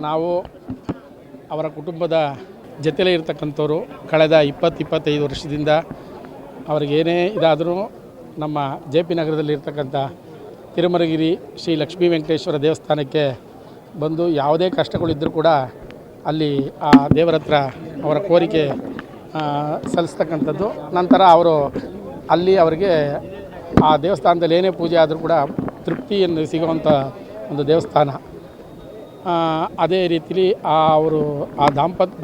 ನಾವು ಅವರ ಕುಟುಂಬದ ಜೊತೆಲೇ ಇರ್ತಕ್ಕಂಥವ್ರು. ಕಳೆದ 20-25 ವರ್ಷದಿಂದ ಅವ್ರಿಗೇನೇ ಇದಾದರೂ ನಮ್ಮ JP ನಗರದಲ್ಲಿರ್ತಕ್ಕಂಥ ತಿರುಮಲಗಿರಿ ಶ್ರೀ ಲಕ್ಷ್ಮೀ ವೆಂಕಟೇಶ್ವರ ದೇವಸ್ಥಾನಕ್ಕೆ ಬಂದು ಯಾವುದೇ ಕಷ್ಟಗಳಿದ್ದರೂ ಕೂಡ ಅಲ್ಲಿ ಆ ದೇವರ ಹತ್ರ ಅವರ ಕೋರಿಕೆ ಸಲ್ಲಿಸ್ತಕ್ಕಂಥದ್ದು. ನಂತರ ಅವರು ಅಲ್ಲಿ ಅವರಿಗೆ ಆ ದೇವಸ್ಥಾನದಲ್ಲಿ ಏನೇ ಪೂಜೆ ಆದರೂ ಕೂಡ ತೃಪ್ತಿಯನ್ನು ಸಿಗುವಂಥ ಒಂದು ದೇವಸ್ಥಾನ. ಅದೇ ರೀತಿಲಿ ಅವರು ಆ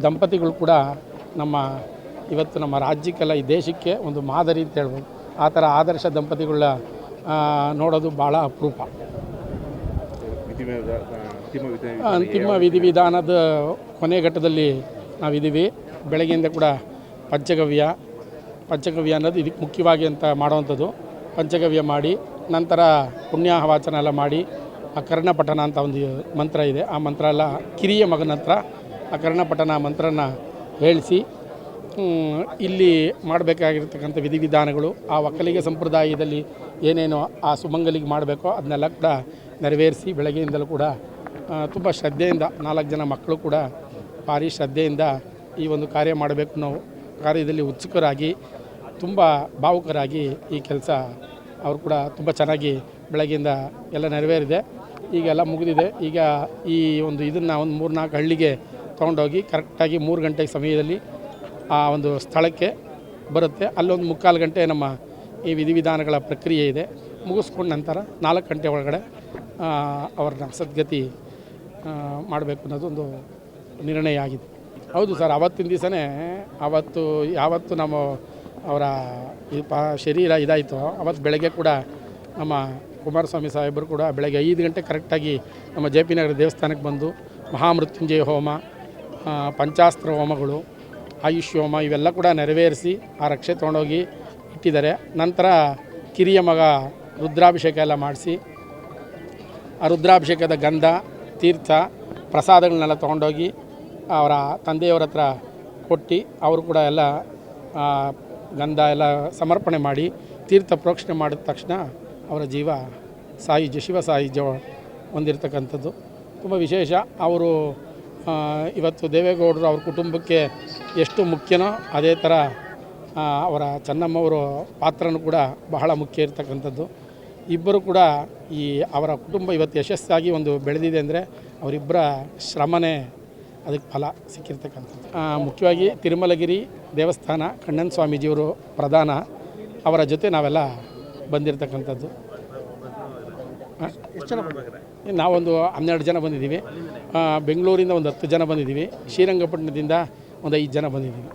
ದಂಪತಿಗಳು ಕೂಡ ಇವತ್ತು ನಮ್ಮ ರಾಜ್ಯಕ್ಕೆಲ್ಲ ಈ ದೇಶಕ್ಕೆ ಒಂದು ಮಾದರಿ ಅಂತ ಹೇಳ್ಬೋದು. ಆ ಥರ ಆದರ್ಶ ದಂಪತಿಗಳ ನೋಡೋದು ಭಾಳ ಅಪರೂಪ. ಅಂತಿಮ ವಿಧಿವಿಧಾನದ ಕೊನೆ ಘಟ್ಟದಲ್ಲಿ ನಾವಿದ್ದೀವಿ. ಬೆಳಗ್ಗೆಯಿಂದ ಕೂಡ ಪಂಚಗವ್ಯ ಅನ್ನೋದು ಇದಕ್ಕೆ ಮುಖ್ಯವಾಗಿ ಅಂತ ಮಾಡುವಂಥದ್ದು. ಪಂಚಗವ್ಯ ಮಾಡಿ ನಂತರ ಪುಣ್ಯಾಹವಾಚನ ಎಲ್ಲ ಮಾಡಿ ಆ ಕರ್ಣಪಠಣ ಅಂತ ಒಂದು ಮಂತ್ರ ಇದೆ. ಆ ಮಂತ್ರ ಎಲ್ಲ ಕಿರಿಯ ಮಗನ ಹತ್ರ ಆ ಕರ್ಣಪಠಣ ಮಂತ್ರನ ಹೇಳಿಸಿ ಇಲ್ಲಿ ಮಾಡಬೇಕಾಗಿರ್ತಕ್ಕಂಥ ವಿಧಿವಿಧಾನಗಳು ಆ ಒಕ್ಕಲಿಗ ಸಂಪ್ರದಾಯದಲ್ಲಿ ಏನೇನು ಆ ಸುಮಂಗಲಿಗೆ ಮಾಡಬೇಕೋ ಅದನ್ನೆಲ್ಲ ಕೂಡ ನೆರವೇರಿಸಿ ಬೆಳಗ್ಗೆಯಿಂದಲೂ ಕೂಡ ತುಂಬ ಶ್ರದ್ಧೆಯಿಂದ 4 ಜನ ಮಕ್ಕಳು ಕೂಡ ಭಾರಿ ಶ್ರದ್ಧೆಯಿಂದ ಈ ಒಂದು ಕಾರ್ಯ ಮಾಡಬೇಕು. ನಾವು ಕಾರ್ಯದಲ್ಲಿ ಉತ್ಸುಕರಾಗಿ ತುಂಬ ಭಾವುಕರಾಗಿ ಈ ಕೆಲಸ ಅವರು ಕೂಡ ತುಂಬ ಚೆನ್ನಾಗಿ ಬೆಳಗ್ಗೆಯಿಂದ ಎಲ್ಲ ನೆರವೇರಿದೆ. ಈಗೆಲ್ಲ ಮುಗಿದಿದೆ. ಈಗ ಈ ಒಂದು ಇದನ್ನು ಒಂದು 3-4 ಹಳ್ಳಿಗೆ ತೊಗೊಂಡೋಗಿ ಕರೆಕ್ಟಾಗಿ 3 ಗಂಟೆ ಸಮಯದಲ್ಲಿ ಆ ಒಂದು ಸ್ಥಳಕ್ಕೆ ಬರುತ್ತೆ. ಅಲ್ಲೊಂದು 3/4 ಗಂಟೆ ನಮ್ಮ ಈ ವಿಧಿವಿಧಾನಗಳ ಪ್ರಕ್ರಿಯೆ ಇದೆ. ಮುಗಿಸ್ಕೊಂಡ ನಂತರ 4 ಗಂಟೆ ಒಳಗಡೆ ಅವ್ರನ್ನ ಸದ್ಗತಿ ಮಾಡಬೇಕು ಅನ್ನೋದೊಂದು ನಿರ್ಣಯ ಆಗಿದೆ. ಹೌದು ಸರ್, ಅವತ್ತಿನ ದಿವಸನೇ ಯಾವತ್ತು ನಮ್ಮ ಅವರ ಶರೀರ ಇದಾಯಿತು ಅವತ್ತು ಬೆಳಗ್ಗೆ ಕೂಡ ನಮ್ಮ ಕುಮಾರಸ್ವಾಮಿ ಸಾಹೇಬರು ಕೂಡ ಬೆಳಗ್ಗೆ 5 ಗಂಟೆ ಕರೆಕ್ಟಾಗಿ ನಮ್ಮ JP ನಗರ ದೇವಸ್ಥಾನಕ್ಕೆ ಬಂದು ಮಹಾಮೃತ್ಯುಂಜಯ ಹೋಮ, ಪಂಚಾಸ್ತ್ರ ಹೋಮಗಳು, ಆಯುಷ್ ಹೋಮ ಇವೆಲ್ಲ ಕೂಡ ನೆರವೇರಿಸಿ ಆ ರಕ್ಷೆ ತೊಗೊಂಡೋಗಿ ಇಟ್ಟಿದ್ದಾರೆ. ನಂತರ ಕಿರಿಯ ಮಗ ರುದ್ರಾಭಿಷೇಕ ಎಲ್ಲ ಮಾಡಿಸಿ ಆ ರುದ್ರಾಭಿಷೇಕದ ಗಂಧ, ತೀರ್ಥ, ಪ್ರಸಾದಗಳನ್ನೆಲ್ಲ ತೊಗೊಂಡೋಗಿ ಅವರ ತಂದೆಯವರ ಹತ್ರ ಕೊಟ್ಟು ಅವರು ಕೂಡ ಎಲ್ಲ ಗಂಧ ಎಲ್ಲ ಸಮರ್ಪಣೆ ಮಾಡಿ ತೀರ್ಥ ಪ್ರೋಕ್ಷಣೆ ಮಾಡಿದ ತಕ್ಷಣ ಅವರ ಶಿವ ಸಾಯುಜ್ಯ ಹೊಂದಿರತಕ್ಕಂಥದ್ದು ತುಂಬ ವಿಶೇಷ. ಅವರು ಇವತ್ತು ದೇವೇಗೌಡರು ಅವ್ರ ಕುಟುಂಬಕ್ಕೆ ಎಷ್ಟು ಮುಖ್ಯನೋ ಅದೇ ಥರ ಅವರ ಚೆನ್ನಮ್ಮವರ ಪಾತ್ರನೂ ಕೂಡ ಬಹಳ ಮುಖ್ಯ ಇರತಕ್ಕಂಥದ್ದು. ಇಬ್ಬರು ಕೂಡ ಅವರ ಕುಟುಂಬ ಇವತ್ತು ಯಶಸ್ಸಾಗಿ ಒಂದು ಬೆಳೆದಿದೆ ಅಂದರೆ ಅವರಿಬ್ಬರ ಶ್ರಮನೇ ಅದಕ್ಕೆ ಫಲ ಸಿಕ್ಕಿರ್ತಕ್ಕಂಥದ್ದು. ಮುಖ್ಯವಾಗಿ ತಿರುಮಲಗಿರಿ ದೇವಸ್ಥಾನ ಕಣ್ಣನ ಸ್ವಾಮೀಜಿಯವರು ಪ್ರಧಾನ, ಅವರ ಜೊತೆ ನಾವೆಲ್ಲ ಬಂದಿರತಕ್ಕಂಥದ್ದು. ನಾವೊಂದು 12 ಜನ ಬಂದಿದ್ದೀವಿ. ಬೆಂಗಳೂರಿಂದ ಒಂದು 10 ಜನ ಬಂದಿದ್ದೀವಿ. ಶ್ರೀರಂಗಪಟ್ಟಣದಿಂದ ಒಂದು 5 ಜನ ಬಂದಿದ್ದೀವಿ.